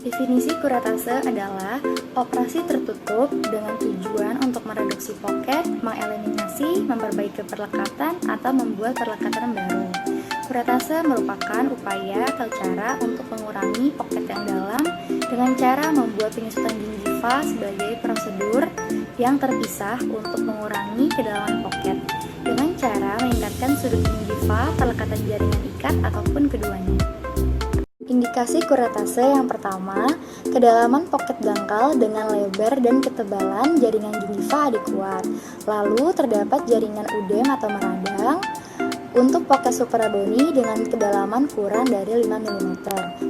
Definisi kuretase adalah operasi tertutup dengan tujuan untuk mereduksi poket, mengeliminasi, memperbaiki perlekatan, atau membuat perlekatan baru. Kuretase merupakan upaya atau cara untuk mengurangi poket yang dalam dengan cara membuat penyusutan gingiva sebagai prosedur yang terpisah untuk mengurangi kedalaman poket dengan cara meningkatkan sudut gingiva, perlekatan jaringan ikat, ataupun keduanya. Indikasi kuretase yang pertama, kedalaman poket dangkal dengan lebar dan ketebalan jaringan gingiva adekuat. Lalu terdapat jaringan udem atau meradang untuk poket suprabony dengan kedalaman kurang dari 5 mm.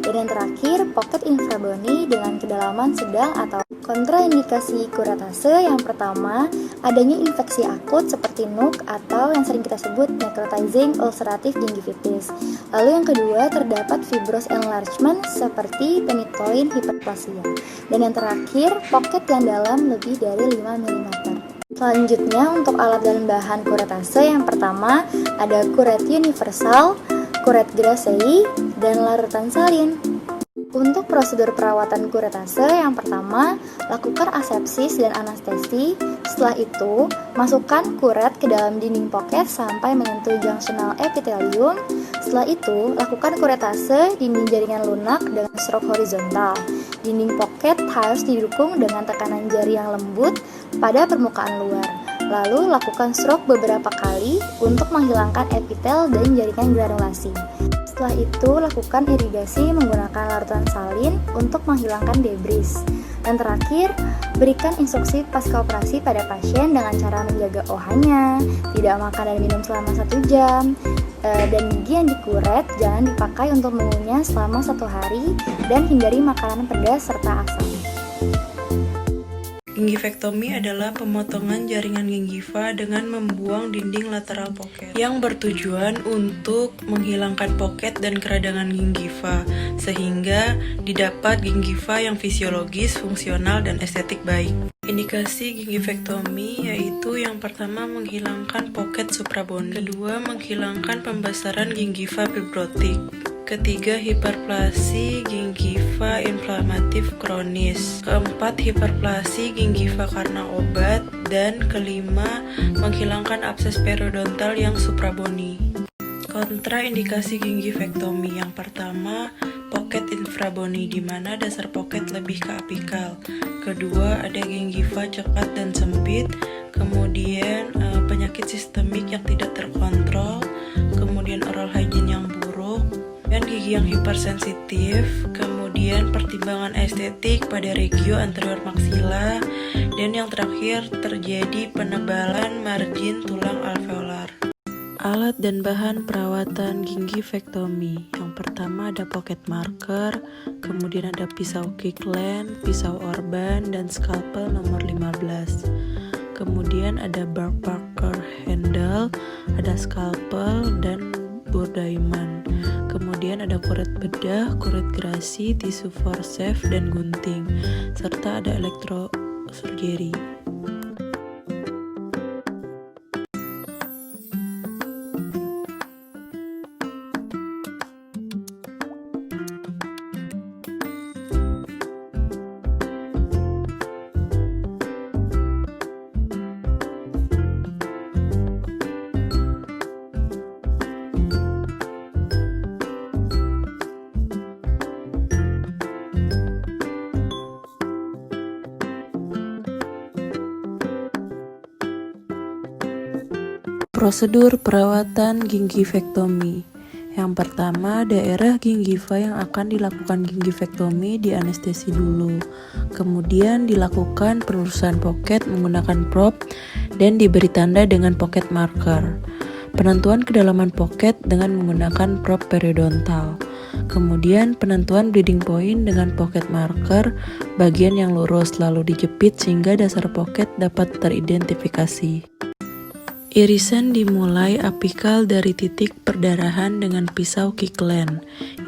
Dan yang terakhir, poket infrabony dengan kedalaman sedang atau kontraindikasi kuretase yang pertama, adanya infeksi akut seperti NUK atau yang sering kita sebut necrotizing ulcerative gingivitis. Lalu yang kedua, terdapat fibrous enlargement seperti penitoin hiperplasia. Dan yang terakhir, poket yang dalam lebih dari 5 mm. Selanjutnya, untuk alat dan bahan kuretase yang pertama ada kuret universal, kuret Grasey, dan larutan salin. Untuk prosedur perawatan kuretase yang pertama, lakukan asepsis dan anestesi. Setelah itu, masukkan kuret ke dalam dinding poket sampai menyentuh junctional epithelium. Setelah itu, lakukan kuretase dinding jaringan lunak dengan stroke horizontal. Dinding poket harus didukung dengan tekanan jari yang lembut pada permukaan luar. Lalu, lakukan stroke beberapa kali untuk menghilangkan epitel dan jaringan granulasi. Setelah itu, lakukan irigasi menggunakan larutan salin untuk menghilangkan debris. Dan terakhir, berikan instruksi pasca operasi pada pasien dengan cara menjaga OH-nya, tidak makan dan minum selama 1 jam, dan gigi yang dikuret jangan dipakai untuk mengunyah selama 1 hari, dan hindari makanan pedas serta asam. Gingivektomi adalah pemotongan jaringan gingiva dengan membuang dinding lateral poket yang bertujuan untuk menghilangkan poket dan keradangan gingiva sehingga didapat gingiva yang fisiologis, fungsional, dan estetik baik. Indikasi gingivektomi yaitu yang pertama menghilangkan poket suprabony, kedua menghilangkan pembesaran gingiva fibrotik, ketiga, hiperplasi gingiva inflamatif kronis, keempat, hiperplasi gingiva karena obat, dan kelima, menghilangkan abses periodontal yang suprabony. Kontraindikasi gingivektomi yang pertama, poket infrabony di mana dasar poket lebih ke apikal. Kedua, ada gingiva cepat dan sempit, kemudian penyakit sistemik yang tidak terkontrol, kemudian oral hygiene yang buruk, dan gigi yang hipersensitif, kemudian pertimbangan estetik pada regio anterior maxilla, dan yang terakhir terjadi penebalan margin tulang alveolar. Alat dan bahan perawatan gingivektomi. Yang pertama ada pocket marker, kemudian ada pisau Kirkland, pisau Orban, dan scalpel nomor 15. Kemudian ada Burr Parker handle, ada scalpel, dan Burdaiman. Kemudian ada kuret bedah, kuret Grasey, tisu forceps, dan gunting, serta ada elektrosurgery. Prosedur perawatan gingivektomi. Yang pertama, daerah gingiva yang akan dilakukan gingivektomi di anestesi dulu. Kemudian dilakukan penelusuran poket menggunakan prop dan diberi tanda dengan pocket marker. Penentuan kedalaman poket dengan menggunakan prop periodontal. Kemudian penentuan bleeding point dengan pocket marker bagian yang lurus lalu dijepit sehingga dasar poket dapat teridentifikasi. Irisan dimulai apikal dari titik perdarahan dengan pisau Kirkland.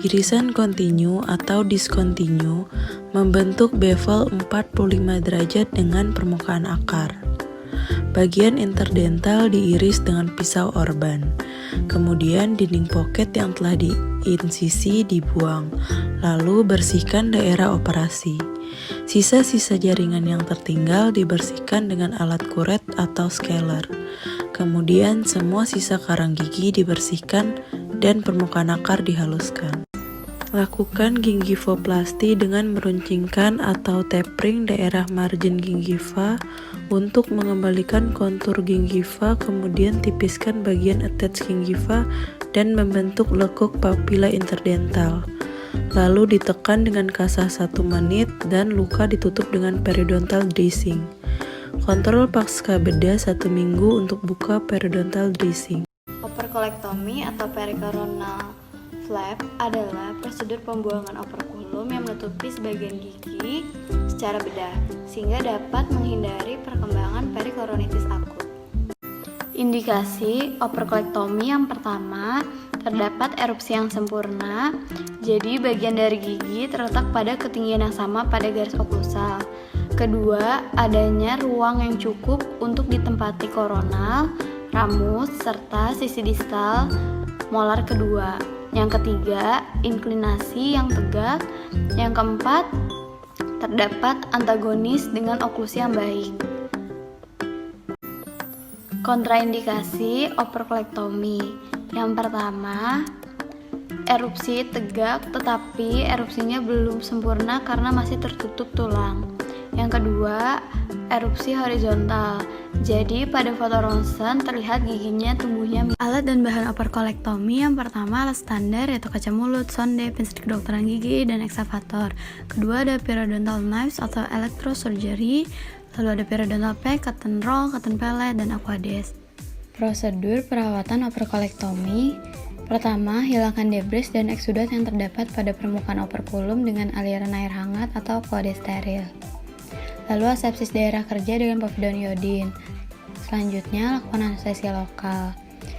Irisan kontinu atau diskontinu membentuk bevel 45 derajat dengan permukaan akar. Bagian interdental diiris dengan pisau Orban. Kemudian dinding poket yang telah insisi dibuang, lalu bersihkan daerah operasi. Sisa-sisa jaringan yang tertinggal dibersihkan dengan alat kuret atau scaler. Kemudian semua sisa karang gigi dibersihkan dan permukaan akar dihaluskan. Lakukan gingivoplasti dengan meruncingkan atau tapering daerah margin gingiva untuk mengembalikan kontur gingiva, kemudian tipiskan bagian attach gingiva dan membentuk lekuk papila interdental. Lalu ditekan dengan kasah 1 menit dan luka ditutup dengan periodontal dressing. Kontrol pasca bedah 1 minggu untuk buka periodontal dressing. Operculektomi atau perikoronal flap adalah prosedur pembuangan operkulum yang menutupi sebagian gigi secara bedah, sehingga dapat menghindari perkembangan perikoronitis akut. Indikasi operculektomi yang pertama, terdapat erupsi yang sempurna, jadi bagian dari gigi terletak pada ketinggian yang sama pada garis oklusal. Kedua, adanya ruang yang cukup untuk ditempati koronal, ramus, serta sisi distal molar kedua. Yang ketiga, inklinasi yang tegak. Yang keempat, terdapat antagonis dengan oklusi yang baik. Kontraindikasi operculektomi. Yang pertama, erupsi tegak tetapi erupsinya belum sempurna karena masih tertutup tulang. Yang kedua, erupsi horizontal. Jadi pada foto ronsen terlihat giginya tumbuhnya. Alat dan bahan operculektomi yang pertama alat standar yaitu kaca mulut, sonde, pensil kedokteran gigi, dan ekskavator. Kedua ada periodontal knives atau electrosurgery. Lalu ada periodontal pack, cotton roll, cotton pellet, dan aquades. Prosedur perawatan operculektomi. Pertama, hilangkan debris dan eksudat yang terdapat pada permukaan operkulum dengan aliran air hangat atau aquades steril. Lalu asepsis daerah kerja dengan povidone iodine. Selanjutnya, lakukan anestesia lokal.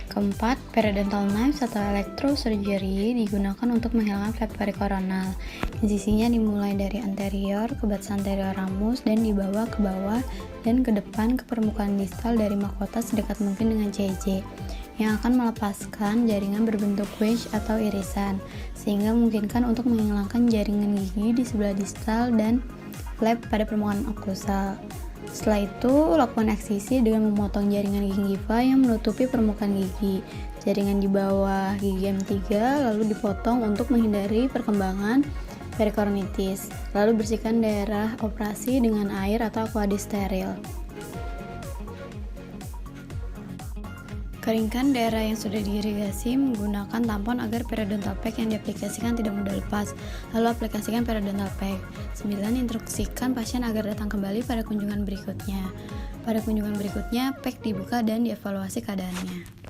Keempat, periodontal knives atau electrosurgery digunakan untuk menghilangkan flap perikoronal. Insisinya dimulai dari anterior ke batas anterior ramus dan dibawa ke bawah dan ke depan ke permukaan distal dari mahkota sedekat mungkin dengan CJ yang akan melepaskan jaringan berbentuk wedge atau irisan, sehingga memungkinkan untuk menghilangkan jaringan gigi di sebelah distal dan flap pada permukaan oklusal. Setelah itu, lakukan eksisi dengan memotong jaringan gingiva yang menutupi permukaan gigi. Jaringan di bawah gigi M3 lalu dipotong untuk menghindari perkembangan perikoronitis. Lalu bersihkan daerah operasi dengan air atau aquades steril. Keringkan daerah yang sudah diirigasi menggunakan tampon agar periodontal pack yang diaplikasikan tidak mudah lepas. Lalu aplikasikan periodontal pack. 9. Instruksikan pasien agar datang kembali pada kunjungan berikutnya. Pada kunjungan berikutnya, pack dibuka dan dievaluasi keadaannya.